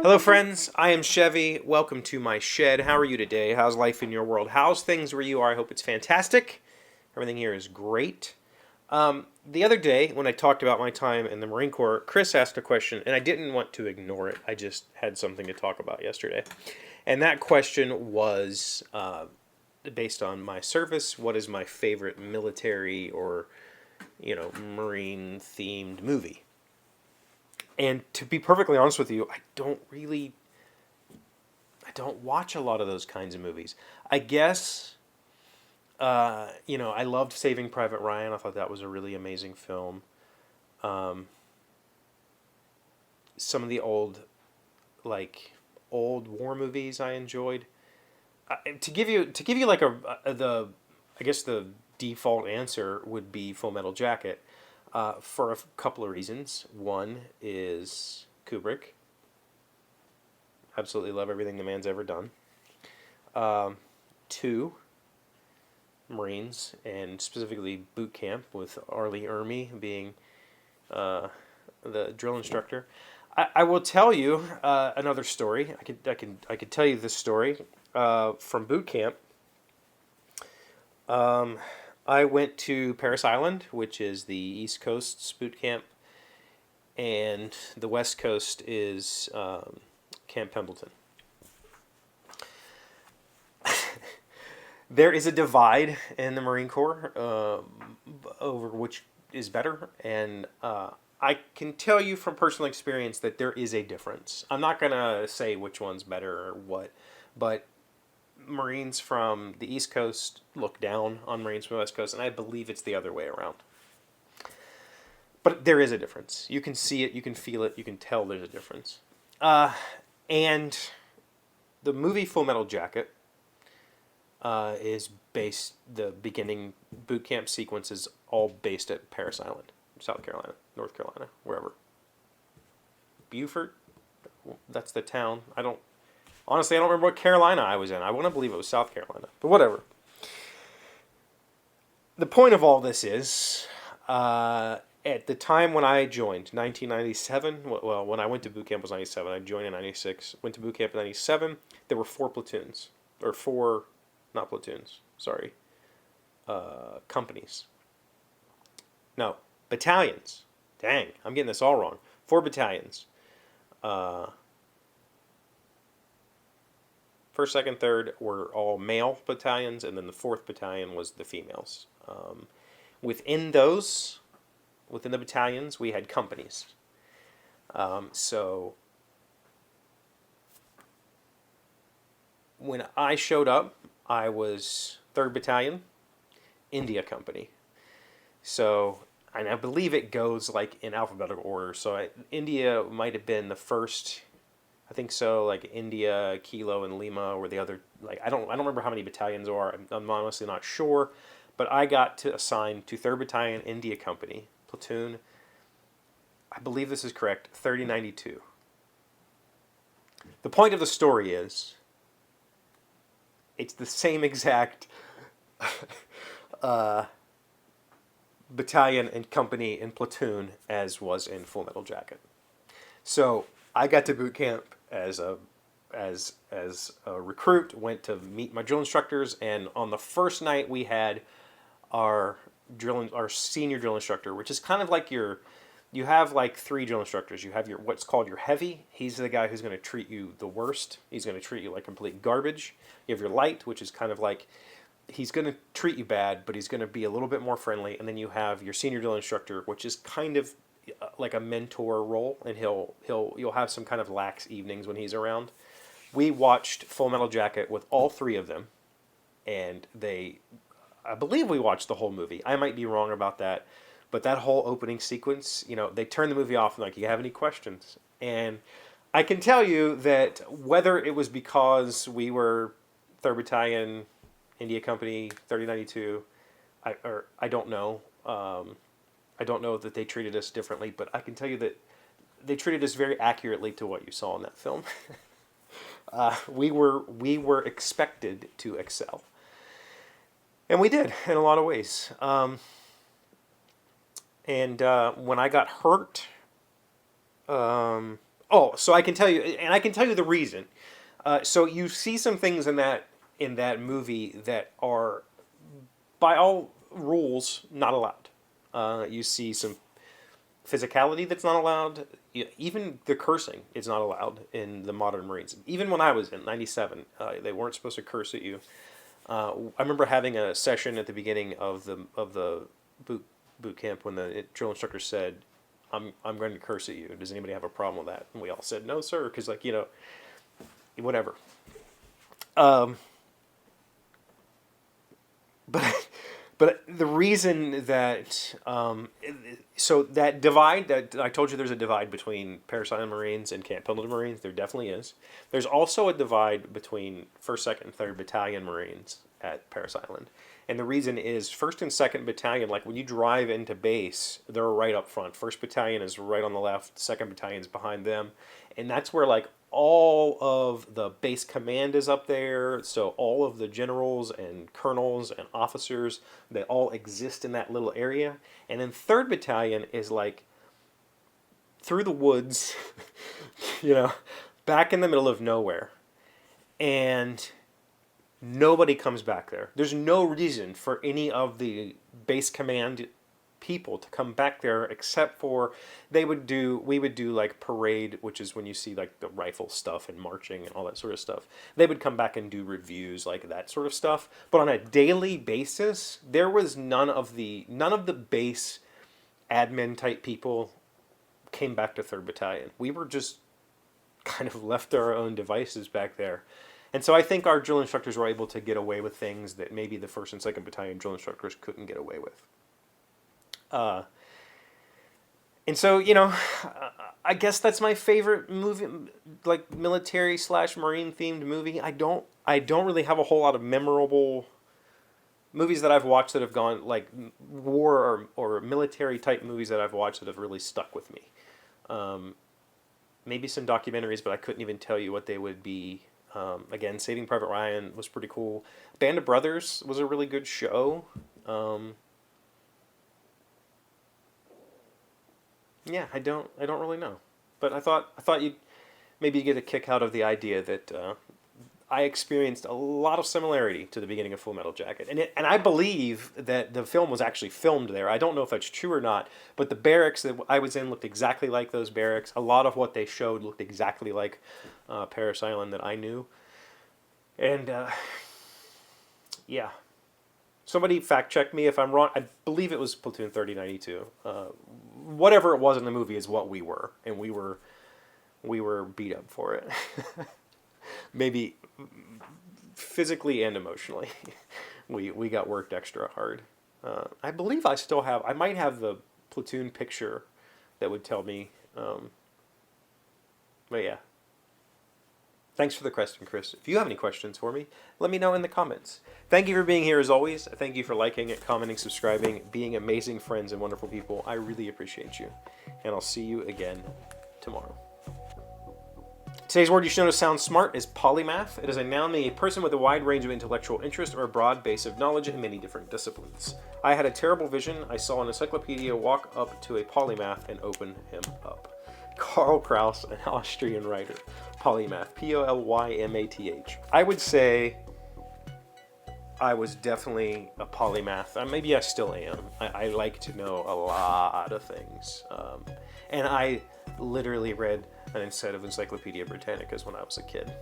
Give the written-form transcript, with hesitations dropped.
Hello, friends. I am Chevee. Welcome to my shed. How are you today? How's life in your world? How's things where you are? I hope it's fantastic. Everything here is great. The other day, when I talked about my time in the Marine Corps, Chris asked a question, and I didn't want to ignore it. I just had something to talk about yesterday. And that question was based on my service. What is my favorite military or, Marine themed movie? And to be perfectly honest with you, I don't watch a lot of those kinds of movies. I guess, I loved Saving Private Ryan. I thought that was a really amazing film. Um, some of the old war movies I enjoyed. To give you like I guess the default answer would be Full Metal Jacket, for a couple of reasons. One is Kubrick. Absolutely love everything the man's ever done. Um, Two, Marines, and specifically boot camp with Arlie Ermy being uh, the drill instructor. I will tell you another story. I could tell you this story from boot camp. Um, I went to Paris Island, which is the East Coast's boot camp, and the West Coast is Camp Pendleton. There is a divide in the Marine Corps over which is better, and I can tell you from personal experience that there is a difference. I'm not gonna say which one's better or what, but Marines from the East Coast look down on Marines from the West Coast, and I believe it's the other way around. But there is a difference. You can see it, you can feel it, you can tell there's a difference. Uh, and the movie Full Metal Jacket is based, the beginning boot camp sequence is all based at Paris Island, South Carolina, North Carolina, wherever. Beaufort, that's the town. Honestly, I don't remember what Carolina I was in. I want to believe it was South Carolina, but whatever. The point of all this is, at the time when I joined, 1997, well, when I went to boot camp was 97. I joined in 96, went to boot camp in 97. There were four platoons, or four, not platoons, sorry, companies. No, battalions. Dang, I'm getting this all wrong. Four battalions. Uh, First, second, third were all male battalions, and then the fourth battalion was the females. Within those, within the battalions, we had companies. So when I showed up, I was 3rd Battalion, India Company. So, and I believe it goes like in alphabetical order. So India might have been the first. I think so. Like India, Kilo, and Lima were the other. Like I don't remember how many battalions there are. I'm honestly not sure. But I got to assign to 3rd Battalion, India Company, platoon. I believe this is correct. 3092. The point of the story is, it's the same exact uh, battalion and company and platoon as was in Full Metal Jacket. So I got to boot camp as a recruit. Went to meet my drill instructors, and on the first night we had our our senior drill instructor, which is kind of like you have like three drill instructors. You have your what's called your heavy. He's the guy who's going to treat you the worst. He's going to treat you like complete garbage. You have your light, which is kind of like he's going to treat you bad, but he's going to be a little bit more friendly. And then you have your senior drill instructor, which is kind of like a mentor role, and you'll have some kind of lax evenings when he's around. We watched Full Metal Jacket with all three of them, and I believe we watched the whole movie. I might be wrong about that, but that whole opening sequence, they turn the movie off and like, you have any questions? And I can tell you that whether it was because we were 3rd Battalion, India Company, 3092, I don't know. I don't know that they treated us differently, but I can tell you that they treated us very accurately to what you saw in that film. We were expected to excel. And we did in a lot of ways. And when I got hurt, Oh, so I can tell you, and I can tell you the reason. So you see some things in that movie that are, by all rules, not allowed. You see some physicality that's not allowed. Even the cursing is not allowed in the modern Marines. Even when I was in '97, they weren't supposed to curse at you. I remember having a session at the beginning of the boot camp when the drill instructor said, I'm going to curse at you. Does anybody have a problem with that?" And we all said, "No, sir," because, like, whatever. But but the reason that so that divide that I told you, there's a divide between Parris Island Marines and Camp Pendleton Marines. There definitely is. There's also a divide between 1st, 2nd, and 3rd Battalion Marines at Parris Island. And the reason is 1st and 2nd Battalion, like when you drive into base, they're right up front. 1st Battalion is right on the left, 2nd Battalion is behind them. And that's where, like, all of the base command is up there. So all of the generals and colonels and officers, they all exist in that little area. And then 3rd Battalion is, like, through the woods, back in the middle of nowhere. And nobody comes back there. There's no reason for any of the base command people to come back there, except for we would do like parade, which is when you see, like, the rifle stuff and marching and all that sort of stuff. They would come back and do reviews, like that sort of stuff. But on a daily basis, there was none of the base admin type people came back to 3rd Battalion. We were just kind of left to our own devices back there. And so I think our drill instructors were able to get away with things that maybe the 1st and 2nd Battalion drill instructors couldn't get away with. And so, I guess that's my favorite movie, like military / Marine themed movie. I don't really have a whole lot of memorable movies that I've watched that have gone, like, war or military type movies that I've watched that have really stuck with me. Maybe some documentaries, but I couldn't even tell you what they would be. Again, Saving Private Ryan was pretty cool. Band of Brothers was a really good show. Yeah, I don't really know, but I thought you'd maybe get a kick out of the idea that I experienced a lot of similarity to the beginning of Full Metal Jacket, and I believe that the film was actually filmed there. I don't know if that's true or not, but the barracks that I was in looked exactly like those barracks. A lot of what they showed looked exactly like Parris Island that I knew, and yeah. Somebody fact check me if I'm wrong. I believe it was Platoon 3092. Whatever it was in the movie is what we were, and we were beat up for it. Maybe physically and emotionally, we got worked extra hard. I believe I might have the platoon picture that would tell me. But yeah. Thanks for the question, Chris. If you have any questions for me, let me know in the comments. Thank you for being here as always. Thank you for liking, commenting, subscribing, being amazing friends and wonderful people. I really appreciate you. And I'll see you again tomorrow. Today's word you should know sounds smart is polymath. It is a noun meaning a person with a wide range of intellectual interest or a broad base of knowledge in many different disciplines. I had a terrible vision. I saw an encyclopedia walk up to a polymath and open him up. Karl Kraus, an Austrian writer. Polymath. Polymath. I would say I was definitely a polymath. Maybe I still am. I like to know a lot of things. And I literally read an set of Encyclopedia Britannicas when I was a kid.